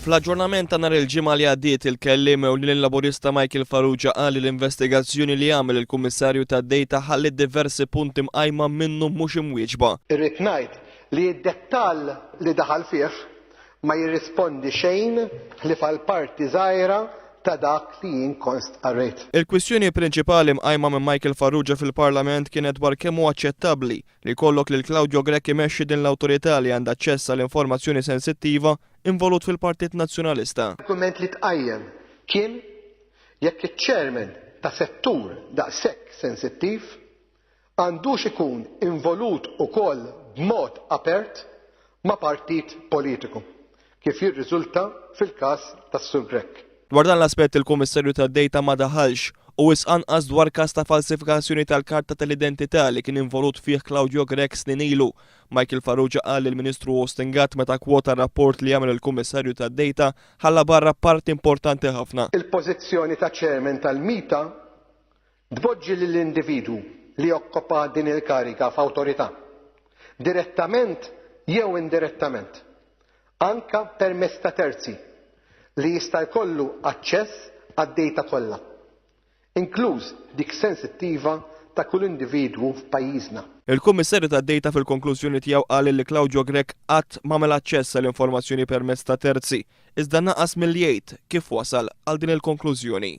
Fl-aġġornament ta' nhar il-ġimgħa li għaddiet il-kelliem ewlieni laburista Michael Farrugia qal li l-investigazzjoni li għamel il-Kummissarju tad-Dejta ħallet diversi punti mqajma minnu mhux imwieġba. Irrid ngħid li d-dettall li daħal fih ma jirrispondi xejn ħlief għal parti żgħira ta' dak li jien kont qarrejt. Il-kwistjoni prinċipali mqajma minn Michael Farrugia fil-Parlament kienet dwar kemm huwa aċċettabbli li jkollok lil Claudio Grech imexxi din l-awtorità li għandha aċċess għall informazzjoni sensittiva involut fil-Partit Nazzjonalista. L-argument li tqajjem kien jekk iċ-chairman ta' settur daqshekk sensittiv għandux ikun involut ukoll b'mod apert ma' partit politiku, kif jirriżulta fil-każ tas-Sur Grech. Dwar dan l-aspett il-Kummissarju tad-Dejta ma daħalx u anqas dwar każ ta' falsifikazzjoni tal-karta tal-identità li kien involut fih Claudio Grech snin ilu. Michael Farrugia qal li l-Ministru ostingat meta kwota rapport li jagħmel il-Kummissarju tad-Dejta ħalla barra parti importanti ħafna. Il-pożizzjoni ta' chairman tal-Mita tpoġġi lill-individwu li okkupa din il-karika f'awtorità, direttament jew indirettament, anke permezz ta' terzi li jista' jkollu aċċess għad-dejta kollha, inkluż dik sensittiva ta' kull individwu f'pajjiżna. Il-Kummissarju tad-Dejta fil-konklużjoni tiegħu qal li Claudio Grech qatt m'għamel aċċess għall informazzjoni permezz ta' terzi, iżda naqas milli jgħid kif wasal għal din il-konklużjoni.